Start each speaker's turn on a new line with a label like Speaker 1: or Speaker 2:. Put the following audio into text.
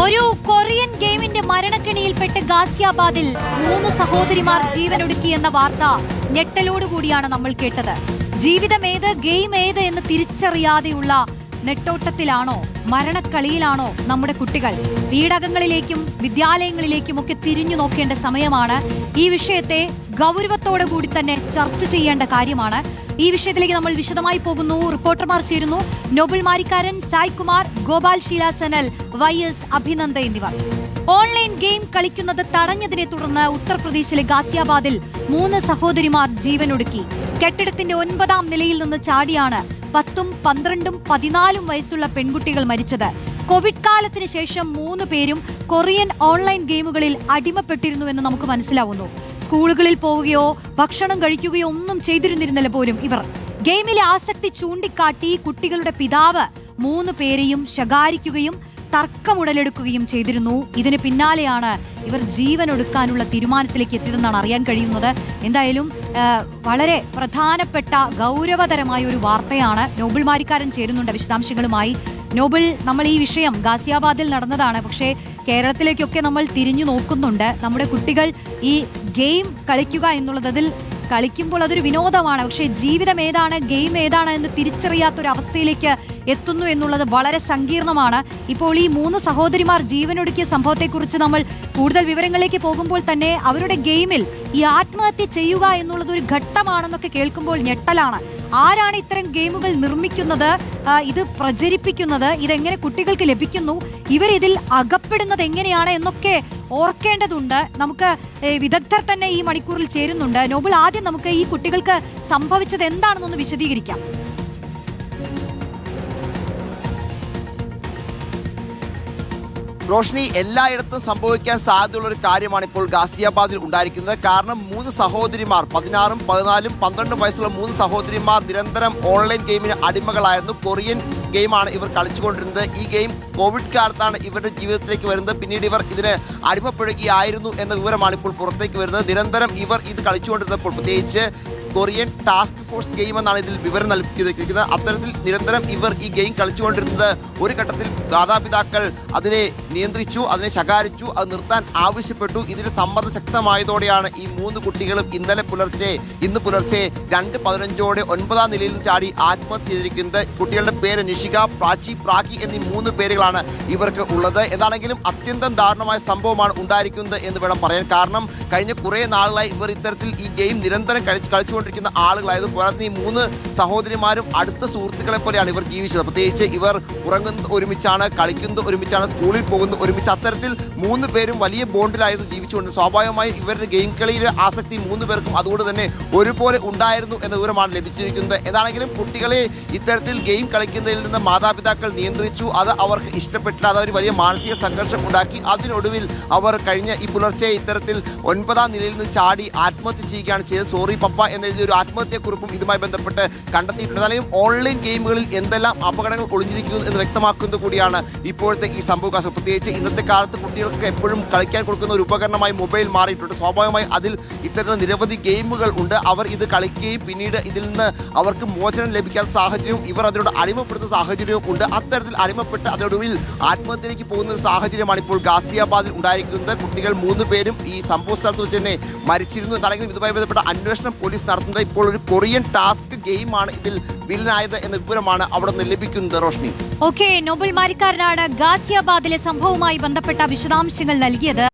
Speaker 1: ഒരു കൊറിയൻ ഗെയിമിന്റെ മരണക്കെണിയിൽപ്പെട്ട് ഗാസിയാബാദിൽ 3 സഹോദരിമാർ ജീവനൊടുക്കിയെന്ന വാർത്ത ഞെട്ടലോടുകൂടിയാണ് നമ്മൾ കേട്ടത്. ജീവിതമേത് ഗെയിം ഏത് എന്ന് തിരിച്ചറിയാതെയുള്ള നെട്ടോട്ടത്തിലാണോ, മരണക്കളിയിലാണോ നമ്മുടെ കുട്ടികൾ? വീടകങ്ങളിലേക്കും വിദ്യാലയങ്ങളിലേക്കും ഒക്കെ തിരിഞ്ഞു നോക്കേണ്ട സമയമാണ്. ഈ വിഷയത്തെ ഗൗരവത്തോടു കൂടി തന്നെ ചർച്ച ചെയ്യേണ്ട കാര്യമാണ്. ഈ വിഷയത്തിലേക്ക് നമ്മൾ വിശദമായി പോകുന്നു. റിപ്പോർട്ടർമാർ ചേരുന്നു. നോബൽ മാരിക്കാരൻ, സായ് കുമാർ, ഗോപാൽ ശീലാസനൽ, YS അഭിനന്ദ എന്നിവർ. ഓൺലൈൻ ഗെയിം കളിക്കുന്നത് തടഞ്ഞതിനെ തുടർന്ന് ഉത്തർപ്രദേശിലെ ഗാസിയാബാദിൽ 3 സഹോദരിമാർ ജീവനൊടുക്കി. കെട്ടിടത്തിന്റെ 9ാം നിലയിൽ നിന്ന് ചാടിയാണ് 10ഉം 12ഉം 14ഉം വയസ്സുള്ള പെൺകുട്ടികൾ മരിച്ചത്. കോവിഡ് കാലത്തിന് ശേഷം 3 പേരും കൊറിയൻ ഓൺലൈൻ ഗെയിമുകളിൽ അടിമപ്പെട്ടിരുന്നുവെന്ന് നമുക്ക് മനസ്സിലാവുന്നു. സ്കൂളുകളിൽ പോവുകയോ ഭക്ഷണം കഴിക്കുകയോ ഒന്നും ചെയ്തിരുന്നിരുന്നില്ല പോലും ഇവർ. ഗെയിമിലെ ആസക്തി ചൂണ്ടിക്കാട്ടി കുട്ടികളുടെ പിതാവ് 3 പേരെയും ശകാരിക്കുകയും തർക്കമുടലെടുക്കുകയും ചെയ്തിരുന്നു. ഇതിന് പിന്നാലെയാണ് ഇവർ ജീവനൊടുക്കാനുള്ള തീരുമാനത്തിലേക്ക് എത്തിയതെന്നാണ് അറിയാൻ കഴിയുന്നത്. എന്തായാലും വളരെ പ്രധാനപ്പെട്ട ഗൗരവതരമായ ഒരു വാർത്തയാണ്. നോബൽ മാരിക്കാരൻ ചേരുന്നുണ്ട് വിശദാംശങ്ങളുമായി. നോബൽ, നമ്മൾ ഈ വിഷയം ഗാസിയാബാദിൽ നടന്നതാണ്, പക്ഷേ കേരളത്തിലേക്കൊക്കെ നമ്മൾ തിരിഞ്ഞു നോക്കുന്നുണ്ട്. നമ്മുടെ കുട്ടികൾ ഈ ഗെയിം കളിക്കുക എന്നുള്ളത്, അതിൽ കളിക്കുമ്പോൾ അതൊരു വിനോദമാണ്, പക്ഷേ ജീവിതം ഏതാണ് ഗെയിം ഏതാണ് എന്ന് തിരിച്ചറിയാത്തൊരു അവസ്ഥയിലേക്ക് എത്തുന്നു എന്നുള്ളത് വളരെ സങ്കീർണമാണ്. ഇപ്പോൾ ഈ 3 സഹോദരിമാർ ജീവനൊടുക്കിയ സംഭവത്തെക്കുറിച്ച് നമ്മൾ കൂടുതൽ വിവരങ്ങളിലേക്ക് പോകുമ്പോൾ തന്നെ അവരുടെ ഗെയിമിൽ ഈ ആത്മഹത്യ ചെയ്യുക എന്നുള്ളത് ഒരു ഘട്ടമാണെന്നൊക്കെ കേൾക്കുമ്പോൾ ഞെട്ടലാണ്. ആരാണ് ഇത്തരം ഗെയിമുകൾ നിർമ്മിക്കുന്നത്, ഇത് പ്രചരിപ്പിക്കുന്നത്, ഇതെങ്ങനെ കുട്ടികൾക്ക് ലഭിക്കുന്നു, ഇവരിതിൽ അകപ്പെടുന്നത് എങ്ങനെയാണ് എന്നൊക്കെ ഓർക്കേണ്ടതുണ്ട്. നമുക്ക് വിദഗ്ധർ തന്നെ ഈ മണിക്കൂറിൽ ചേരുന്നുണ്ട്. നോബൽ, ആദ്യം നമുക്ക് ഈ കുട്ടികൾക്ക് സംഭവിച്ചത് എന്താണെന്നൊന്ന് വിശദീകരിക്കാം.
Speaker 2: റോഷ്നി, എല്ലായിടത്തും സംഭവിക്കാൻ സാധ്യതയുള്ള ഒരു കാര്യമാണ് ഇപ്പോൾ ഗാസിയാബാദിൽ ഉണ്ടായിരിക്കുന്നത്. കാരണം 3 സഹോദരിമാർ, 16ഉം 14ഉം 12ഉം വയസ്സുള്ള 3 സഹോദരിമാർ നിരന്തരം ഓൺലൈൻ ഗെയിമിന് അടിമകളായിരുന്നു. കൊറിയൻ ഗെയിമാണ് ഇവർ കളിച്ചുകൊണ്ടിരുന്നത്. ഈ ഗെയിം കോവിഡ് കാലത്താണ് ഇവരുടെ ജീവിതത്തിലേക്ക് വരുന്നത്. പിന്നീട് ഇവർ ഇതിന് അടിമപ്പെടുകയായിരുന്നു എന്ന വിവരമാണ് ഇപ്പോൾ പുറത്തേക്ക് വരുന്നത്. നിരന്തരം ഇവർ ഇത് കളിച്ചുകൊണ്ടിരുന്നപ്പോൾ, പ്രത്യേകിച്ച് കൊറിയൻ ടാസ്ക് ഫോഴ്സ് ഗെയിം എന്നാണ് ഇതിൽ വിവരം നൽകിയിരിക്കുന്നത്. അത്തരത്തിൽ നിരന്തരം ഇവർ ഈ ഗെയിം കളിച്ചുകൊണ്ടിരുന്നത്. ഒരു ഘട്ടത്തിൽ മാതാപിതാക്കൾ അതിനെ നിയന്ത്രിച്ചു, അതിനെ ശകാരിച്ചു, അത് നിർത്താൻ ആവശ്യപ്പെട്ടു. ഇതിന് സമ്മർദ്ദം ശക്തമായതോടെയാണ് ഈ 3 കുട്ടികളും ഇന്ന് പുലർച്ചെ 2:15 9ാം നിലയിൽ ചാടി ആത്മഹത്യ ചെയ്തിരിക്കുന്നത്. കുട്ടികളുടെ പേര് നിഷിക, പ്രാചി, പ്രാഗി എന്നീ 3 പേരുകളാണ് ഇവർക്ക് ഉള്ളത്. എന്താണെങ്കിലും അത്യന്തം ദാരുണമായ സംഭവമാണ് ഉണ്ടായിരിക്കുന്നത് എന്ന് വേണം പറയാൻ. കാരണം കഴിഞ്ഞ കുറേ നാളുകളായി ഇവർ ഇത്തരത്തിൽ ഈ ഗെയിം നിരന്തരം കളിച്ചുകൊണ്ടിരിക്കുന്ന ആളുകളായത്. പോരാതെ ഈ 3 സഹോദരിമാരും അടുത്ത സുഹൃത്തുക്കളെ പോലെയാണ് ഇവർ ജീവിച്ചത്. പ്രത്യേകിച്ച് ഇവർ ഉറങ്ങുന്നത് ഒരുമിച്ചാണ്, കളിക്കുന്നത് ഒരുമിച്ചാണ്, സ്കൂളിൽ പോകുന്നത് ഒരുമിച്ച്. അത്തരത്തിൽ 3 പേരും വലിയ ബോണ്ടിലായിരുന്നു ജീവിച്ചുകൊണ്ട്. സ്വാഭാവികമായും ഇവരുടെ ഗെയിം കളിയിലെ ആസക്തി 3 പേർക്കും അതുകൊണ്ട് തന്നെ ഒരുപോലെ ഉണ്ടായിരുന്നു എന്ന വിവരമാണ് ലഭിച്ചിരിക്കുന്നത്. ഏതാണെങ്കിലും കുട്ടികളെ ഇത്തരത്തിൽ ഗെയിം കളിക്കുന്നതിൽ നിന്ന് മാതാപിതാക്കൾ നിയന്ത്രിച്ചു. അത് അവർക്ക് ഇഷ്ടപ്പെട്ടില്ല. അത് ഒരു വലിയ മാനസിക സംഘർഷം ഉണ്ടാക്കി. അതിനൊടുവിൽ അവർ കഴിഞ്ഞ ഈ പുലർച്ചെ ഇത്തരത്തിൽ 9ാം നിലയിൽ നിന്ന് ചാടി ആത്മഹത്യ ചെയ്യുകയാണ് ചെയ്തത്. സോറി പപ്പ എന്നെഴുതിയ ഒരു ആത്മഹത്യാക്കുറിപ്പും ഇതുമായി ബന്ധപ്പെട്ട് കണ്ടെത്തിയിട്ടുണ്ട്. അല്ലെങ്കിൽ ഓൺലൈൻ ഗെയിമുകളിൽ എന്തെല്ലാം അപകടങ്ങൾ ഒളിഞ്ഞിരിക്കുന്നു എന്ന് വ്യക്തമാക്കുന്നത് കൂടിയാണ് ഇപ്പോഴത്തെ ഈ സംഭവകാശം. പ്രത്യേകിച്ച് ഇന്നത്തെ കാലത്ത് കുട്ടികൾക്ക് എപ്പോഴും കളിക്കാൻ കൊടുക്കുന്ന ഒരു ഉപകരണമായി മൊബൈൽ മാറിയിട്ടുണ്ട്. സ്വാഭാവികമായി അതിൽ ഇത്തരത്തിൽ നിരവധി ഗെയിമുകൾ ഉണ്ട്. അവർ ഇത് കളിക്കുകയും പിന്നീട് ഇതിൽ നിന്ന് അവർക്ക് മോചനം ലഭിക്കാത്ത സാഹചര്യവും ഇവർ അതിനോട് അടിമപ്പെടുന്ന സാഹചര്യവും ഉണ്ട്. അത്തരത്തിൽ അടിമപ്പെട്ട് അതോടുവിൽ ആത്മഹത്യയിലേക്ക് പോകുന്ന ഒരു സാഹചര്യമാണ് ഇപ്പോൾ ഗാസിയാബാദിൽ ഉണ്ടായിരിക്കുന്നത്. കുട്ടികൾ 3 പേരും ഈ സംഭവ സ്ഥലത്ത് വെച്ച് തന്നെ മരിച്ചിരുന്നു. എന്താണെങ്കിലും ഇതുമായി ബന്ധപ്പെട്ട അന്വേഷണം പോലീസ് നടത്തുന്നത്. ഇപ്പോൾ ഒരു കൊറിയൻ ടാസ്ക് ഗെയിമാണ് ഇതിൽ വില്ലനായത് എന്ന വിവരമാണ് അവിടെ നിന്ന് ലഭിക്കുന്നത്. റോഷ്നി,
Speaker 1: നോബൽ മാരിക്കാരനാണ് ഗാസിയാബാദിലെ സംഭവവുമായി ബന്ധപ്പെട്ട വിശദാംശങ്ങൾ നൽകിയത്.